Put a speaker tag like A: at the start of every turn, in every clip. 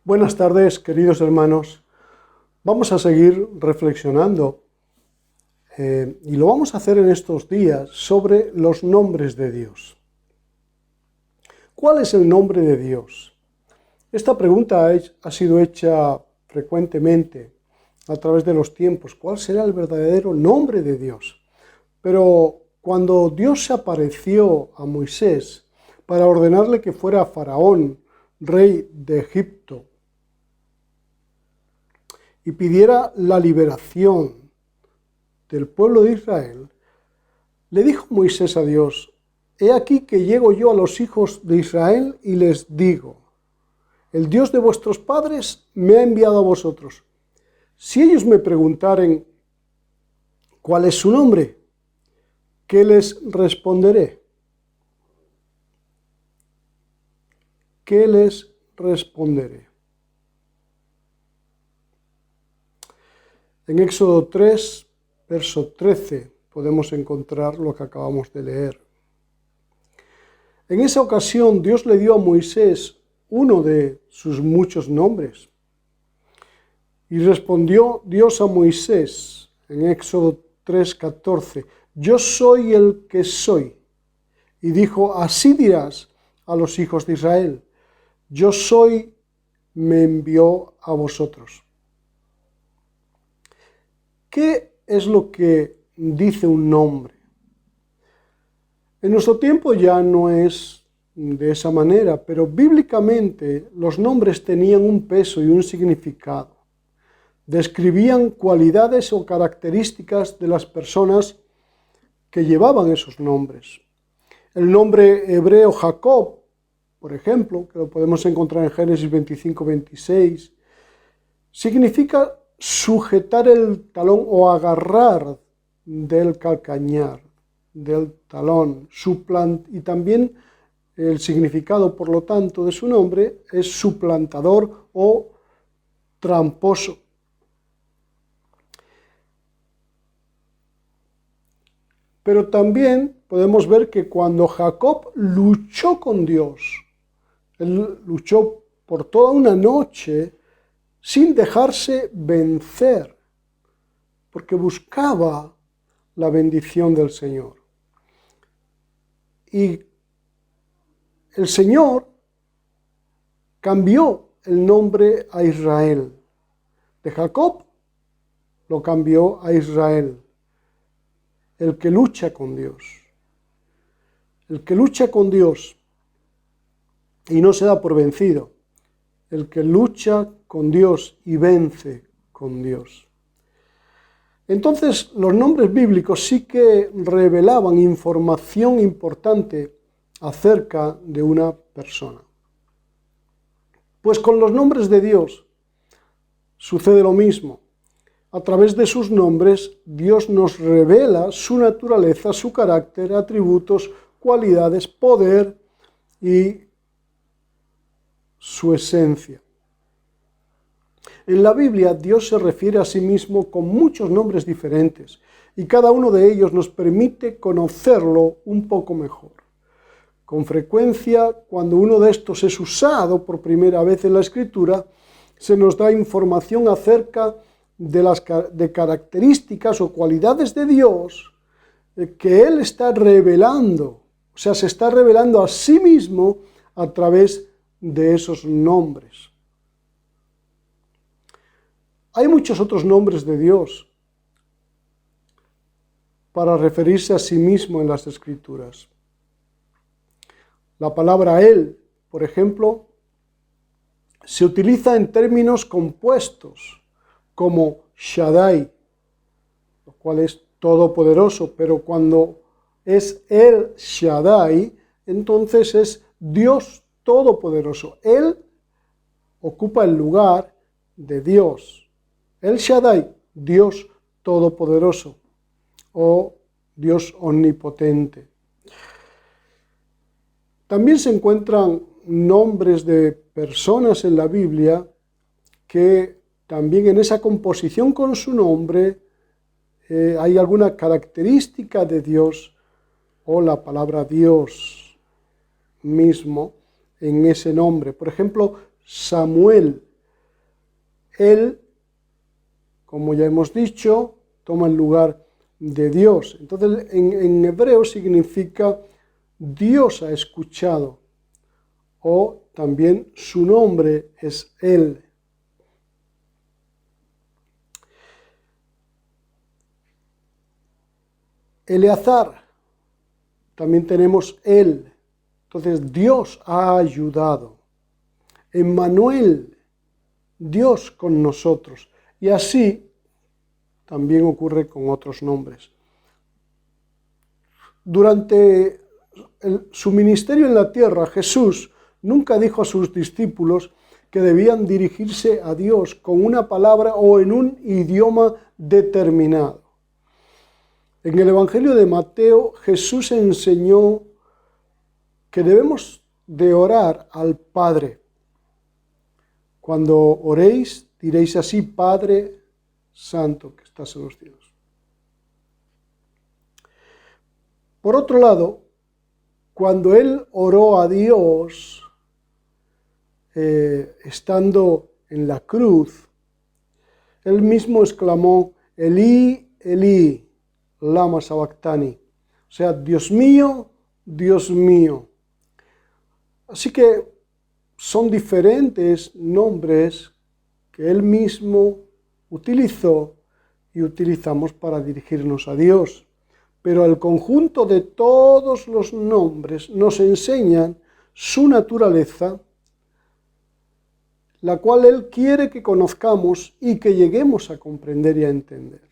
A: Buenas tardes, queridos hermanos. Vamos a seguir reflexionando y lo vamos a hacer en estos días sobre los nombres de Dios. ¿Cuál es el nombre de Dios? Esta pregunta ha sido hecha frecuentemente a través de los tiempos. ¿Cuál será el verdadero nombre de Dios? Pero cuando Dios se apareció a Moisés para ordenarle que fuera a Faraón, rey de Egipto, y pidiera la liberación del pueblo de Israel, le dijo Moisés a Dios: «He aquí que llego yo a los hijos de Israel y les digo, el Dios de vuestros padres me ha enviado a vosotros. Si ellos me preguntaren cuál es su nombre, ¿qué les responderé?» ¿Qué les responderé? En Éxodo 3, verso 13, podemos encontrar lo que acabamos de leer. En esa ocasión, Dios le dio a Moisés uno de sus muchos nombres. Y respondió Dios a Moisés, en Éxodo 3, 14, «Yo soy el que soy». Y dijo: «Así dirás a los hijos de Israel, yo soy, me envió a vosotros». ¿Qué es lo que dice un nombre? En nuestro tiempo ya no es de esa manera, pero bíblicamente los nombres tenían un peso y un significado. Describían cualidades o características de las personas que llevaban esos nombres. El nombre hebreo Jacob, por ejemplo, que lo podemos encontrar en Génesis 25, 26, significa sujetar el talón o agarrar del calcañar, del talón, y también el significado, por lo tanto, de su nombre es suplantador o tramposo. Pero también podemos ver que cuando Jacob luchó con Dios, él luchó por toda una noche sin dejarse vencer, porque buscaba la bendición del Señor. Y el Señor cambió el nombre a Israel. De Jacob lo cambió a Israel, el que lucha con Dios. El que lucha con Dios y no se da por vencido. El que lucha con Dios y vence con Dios. Entonces, los nombres bíblicos sí que revelaban información importante acerca de una persona. Pues con los nombres de Dios sucede lo mismo. A través de sus nombres, Dios nos revela su naturaleza, su carácter, atributos, cualidades, poder y su esencia. En la Biblia, Dios se refiere a sí mismo con muchos nombres diferentes y cada uno de ellos nos permite conocerlo un poco mejor. Con frecuencia, cuando uno de estos es usado por primera vez en la Escritura, se nos da información acerca de características o cualidades de Dios que Él está revelando, o sea, se está revelando a sí mismo a través de esos nombres. Hay muchos otros nombres de Dios para referirse a sí mismo en las Escrituras. La palabra Él, por ejemplo, se utiliza en términos compuestos como Shaddai, lo cual es todopoderoso, pero cuando es El Shaddai, entonces es Dios todopoderoso. Él ocupa el lugar de Dios. El Shaddai, Dios todopoderoso o Dios omnipotente. También se encuentran nombres de personas en la Biblia que también en esa composición con su nombre hay alguna característica de Dios o la palabra Dios mismo en ese nombre. Por ejemplo, Samuel Él, como ya hemos dicho, toma el lugar de Dios. Entonces, en hebreo significa Dios ha escuchado, o también su nombre es Él. Eleazar, también tenemos Él. Entonces, Dios ha ayudado. Emmanuel, Dios con nosotros. Y así también ocurre con otros nombres. Durante su ministerio en la tierra, Jesús nunca dijo a sus discípulos que debían dirigirse a Dios con una palabra o en un idioma determinado. En el Evangelio de Mateo, Jesús enseñó que debemos de orar al Padre. Cuando oréis, diréis así: Padre Santo que estás en los cielos. Por otro lado, cuando él oró a Dios, estando en la cruz, él mismo exclamó: Elí, Elí, lama sabactani. O sea, Dios mío, Dios mío. Así que son diferentes nombres que él mismo utilizó y utilizamos para dirigirnos a Dios. Pero el conjunto de todos los nombres nos enseñan su naturaleza, la cual Él quiere que conozcamos y que lleguemos a comprender y a entender,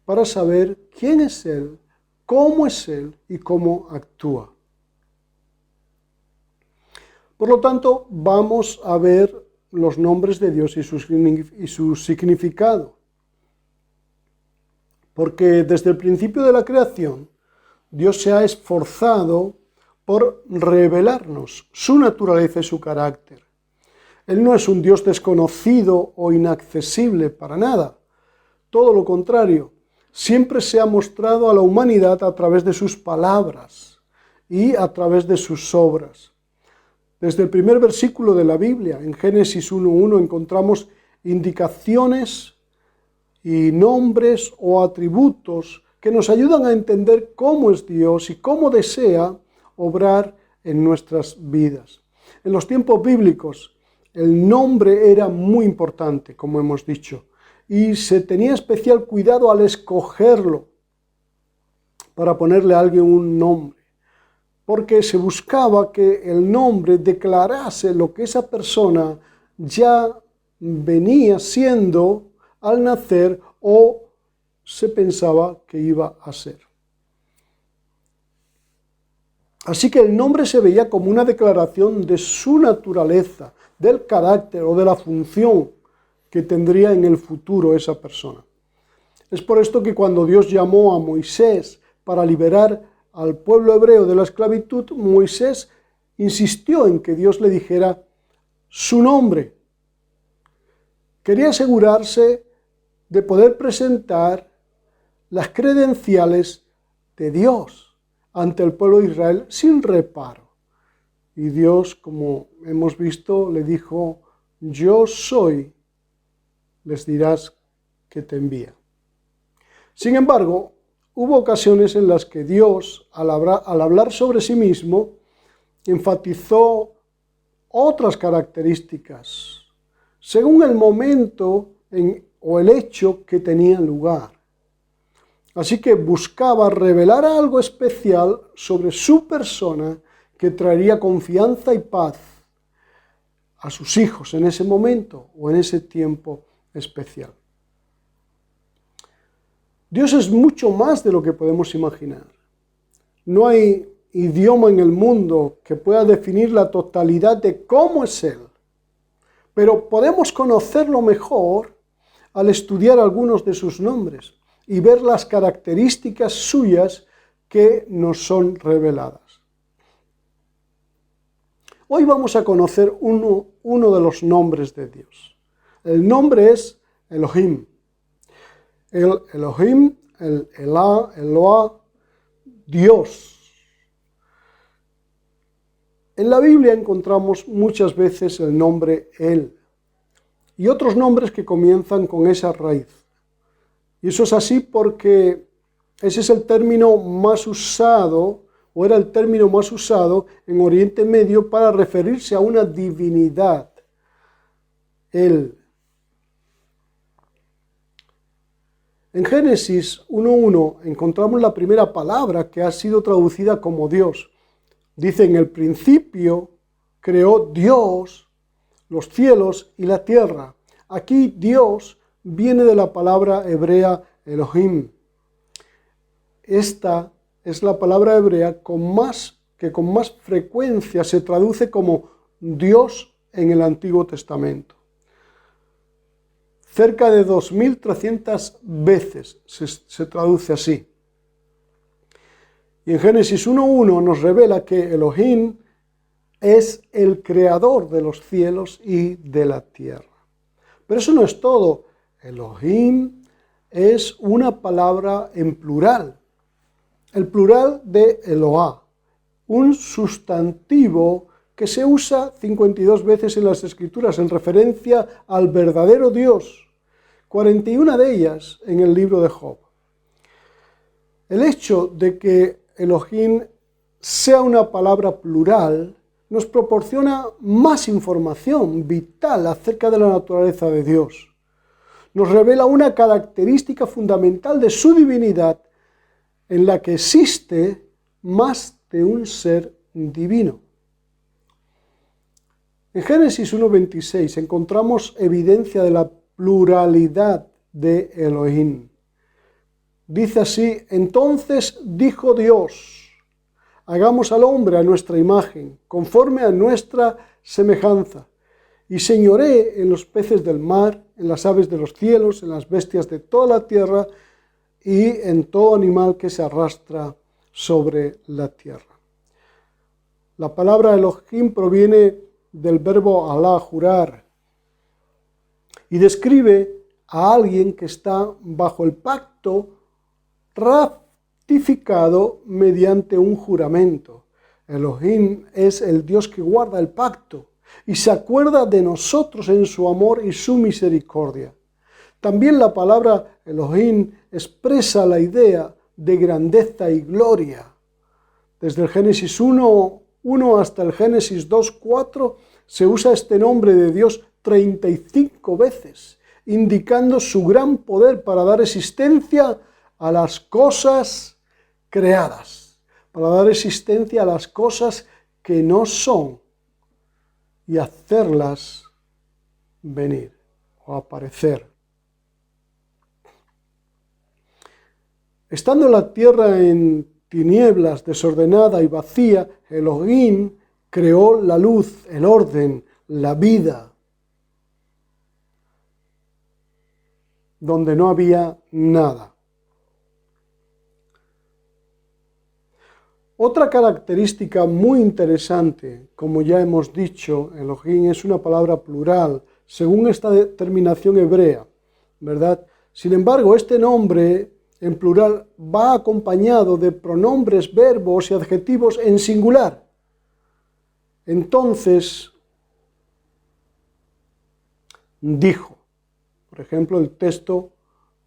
A: para saber quién es Él, cómo es Él y cómo actúa. Por lo tanto, vamos a ver los nombres de Dios y su significado. Porque desde el principio de la creación, Dios se ha esforzado por revelarnos su naturaleza y su carácter. Él no es un Dios desconocido o inaccesible para nada. Todo lo contrario, siempre se ha mostrado a la humanidad a través de sus palabras y a través de sus obras. Desde el primer versículo de la Biblia, en Génesis 1:1, encontramos indicaciones y nombres o atributos que nos ayudan a entender cómo es Dios y cómo desea obrar en nuestras vidas. En los tiempos bíblicos, el nombre era muy importante, como hemos dicho, y se tenía especial cuidado al escogerlo para ponerle a alguien un nombre, porque se buscaba que el nombre declarase lo que esa persona ya venía siendo al nacer o se pensaba que iba a ser. Así que el nombre se veía como una declaración de su naturaleza, del carácter o de la función que tendría en el futuro esa persona. Es por esto que cuando Dios llamó a Moisés para liberar al pueblo hebreo de la esclavitud, Moisés insistió en que Dios le dijera su nombre. Quería asegurarse de poder presentar las credenciales de Dios ante el pueblo de Israel sin reparo. Y Dios, como hemos visto, le dijo: yo soy, les dirás que te envía. Sin embargo, hubo ocasiones en las que Dios, al hablar sobre sí mismo, enfatizó otras características, según el momento o el hecho que tenía lugar. Así que buscaba revelar algo especial sobre su persona que traería confianza y paz a sus hijos en ese momento o en ese tiempo especial. Dios es mucho más de lo que podemos imaginar. No hay idioma en el mundo que pueda definir la totalidad de cómo es Él, pero podemos conocerlo mejor al estudiar algunos de sus nombres y ver las características suyas que nos son reveladas. Hoy vamos a conocer uno de los nombres de Dios. El nombre es Elohim. El Elohim, el Elá, Eloá, Dios. En la Biblia encontramos muchas veces el nombre El. y otros nombres que comienzan con esa raíz. Y eso es así porque ese es el término más usado, o era el término más usado en Oriente Medio para referirse a una divinidad. Él. En Génesis 1:1 encontramos la primera palabra que ha sido traducida como Dios. Dice: en el principio creó Dios los cielos y la tierra. Aquí Dios viene de la palabra hebrea Elohim. Esta es la palabra hebrea que con más frecuencia se traduce como Dios en el Antiguo Testamento. Cerca de 2.300 veces se traduce así. Y en Génesis 1:1 nos revela que Elohim es el creador de los cielos y de la tierra. Pero eso no es todo. Elohim es una palabra en plural. El plural de Eloah, un sustantivo que se usa 52 veces en las Escrituras en referencia al verdadero Dios, 41 de ellas en el libro de Job. El hecho de que Elohim sea una palabra plural nos proporciona más información vital acerca de la naturaleza de Dios. Nos revela una característica fundamental de su divinidad en la que existe más de un ser divino. En Génesis 1:26 encontramos evidencia de la pluralidad de Elohim. Dice así: entonces dijo Dios, hagamos al hombre a nuestra imagen, conforme a nuestra semejanza, y señoree en los peces del mar, en las aves de los cielos, en las bestias de toda la tierra, y en todo animal que se arrastra sobre la tierra. La palabra Elohim proviene del verbo alá, jurar, y describe a alguien que está bajo el pacto ratificado mediante un juramento. Elohim es el Dios que guarda el pacto y se acuerda de nosotros en su amor y su misericordia. También la palabra Elohim expresa la idea de grandeza y gloria. Desde el Génesis 1:1 hasta el Génesis 2:4 se usa este nombre de Dios 35 veces, indicando su gran poder para dar existencia a las cosas creadas, para dar existencia a las cosas que no son y hacerlas venir o aparecer. Estando la tierra en tinieblas, desordenada y vacía, Elohim creó la luz, el orden, la vida, donde no había nada. Otra característica muy interesante, como ya hemos dicho, Elohim es una palabra plural, según esta determinación hebrea, ¿verdad? Sin embargo, este nombre en plural va acompañado de pronombres, verbos y adjetivos en singular. Entonces, dijo. Por ejemplo, el texto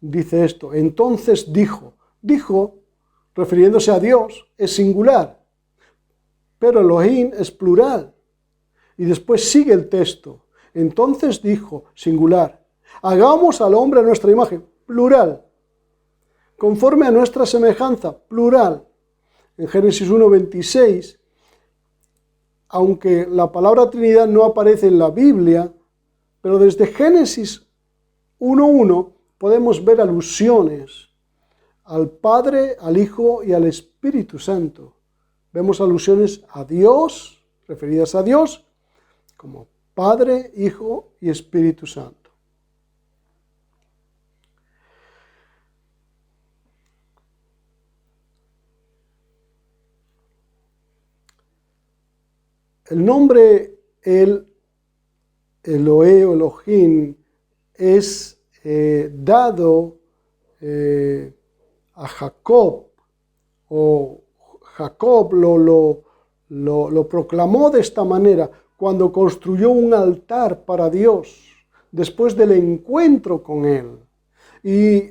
A: dice esto: entonces dijo. Dijo, refiriéndose a Dios, es singular, pero Elohim es plural. Y después sigue el texto: entonces dijo, singular, hagamos al hombre a nuestra imagen, plural, conforme a nuestra semejanza, plural. En Génesis 1:26, aunque la palabra Trinidad no aparece en la Biblia, pero desde Génesis 1:1 podemos ver alusiones al Padre, al Hijo y al Espíritu Santo. Vemos alusiones a Dios, referidas a Dios, como Padre, Hijo y Espíritu Santo. El nombre Elohe o Elohim es dado a Jacob, o Jacob lo proclamó de esta manera cuando construyó un altar para Dios después del encuentro con Él. Y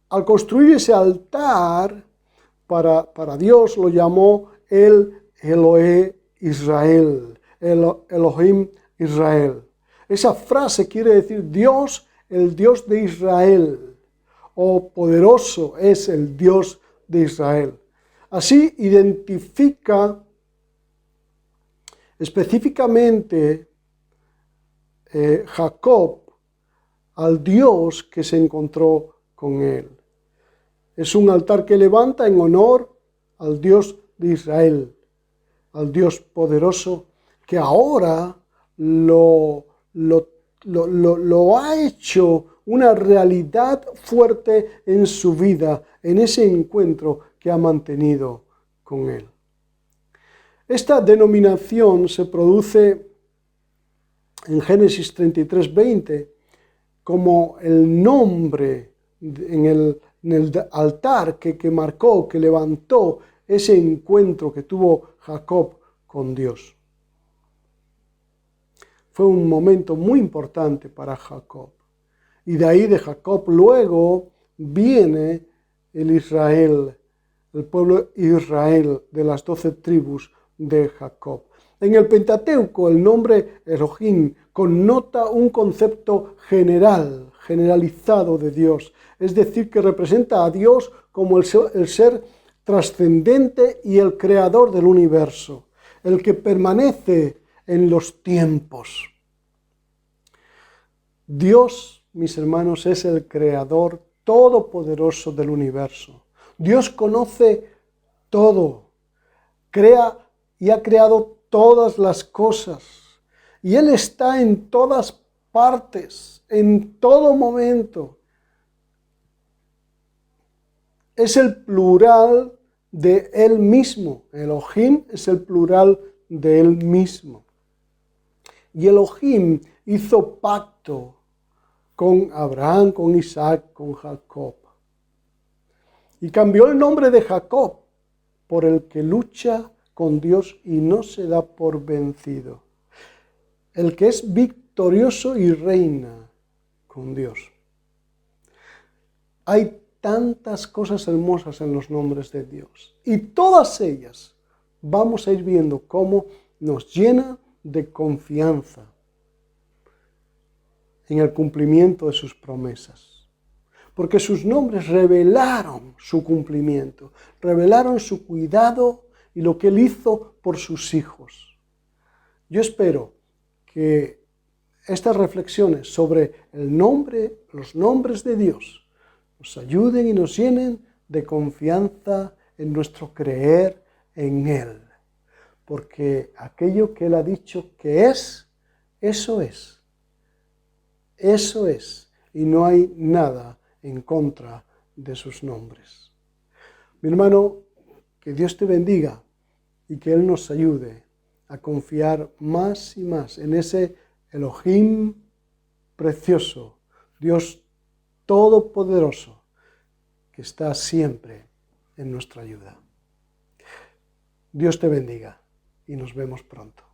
A: al construir ese altar para Dios, lo llamó el Elohe Israel, Elohim Israel. Esa frase quiere decir Dios, el Dios de Israel, o poderoso es el Dios de Israel. Así identifica específicamente Jacob al Dios que se encontró con él. Es un altar que levanta en honor al Dios de Israel, al Dios poderoso que ahora lo ha hecho una realidad fuerte en su vida, en ese encuentro que ha mantenido con él. Esta denominación se produce en Génesis 33:20 como el nombre en el altar que marcó, que levantó ese encuentro que tuvo Jacob con Dios. Fue un momento muy importante para Jacob. Y de ahí de Jacob luego viene el Israel, el pueblo Israel de las 12 tribus de Jacob. En el Pentateuco el nombre Elohim connota un concepto generalizado de Dios, es decir, que representa a Dios como el ser trascendente y el creador del universo, el que permanece en los tiempos. Dios, mis hermanos, es el creador todopoderoso del universo. Dios conoce todo, crea y ha creado todas las cosas. Y Él está en todas partes, en todo momento. Es el plural de Él mismo. Elohim es el plural de Él mismo. Y Elohim hizo pacto con Abraham, con Isaac, con Jacob. Y cambió el nombre de Jacob por el que lucha con Dios y no se da por vencido. El que es victorioso y reina con Dios. Hay tantas cosas hermosas en los nombres de Dios. Y todas ellas vamos a ir viendo cómo nos llena de confianza en el cumplimiento de sus promesas. Porque sus nombres revelaron su cumplimiento, revelaron su cuidado y lo que Él hizo por sus hijos. Yo espero que estas reflexiones sobre los nombres de Dios nos ayuden y nos llenen de confianza en nuestro creer en Él. Porque aquello que Él ha dicho que es, eso es. Eso es, y no hay nada en contra de sus nombres. Mi hermano, que Dios te bendiga y que Él nos ayude a confiar más y más en ese Elohim precioso, Dios todopoderoso, que está siempre en nuestra ayuda. Dios te bendiga y nos vemos pronto.